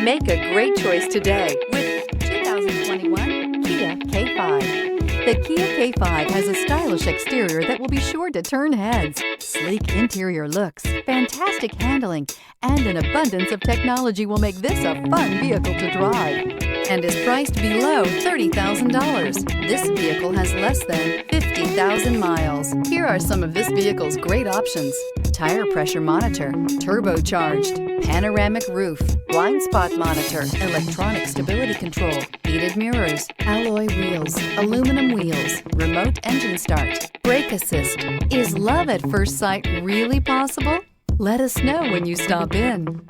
Make a great choice today with 2021 Kia K5. The Kia K5 has a stylish exterior that will be sure to turn heads, sleek interior looks, fantastic handling, and an abundance of technology will make this a fun vehicle to drive, and is priced below $30,000. This vehicle has less than 50,000 miles. Here are some of this vehicle's great options: tire pressure monitor, turbocharged, panoramic roof, blind spot monitor, electronic stability control, heated mirrors, alloy wheels, aluminum wheels, remote engine start, brake assist. Is love at first sight really possible? Let us know when you stop in.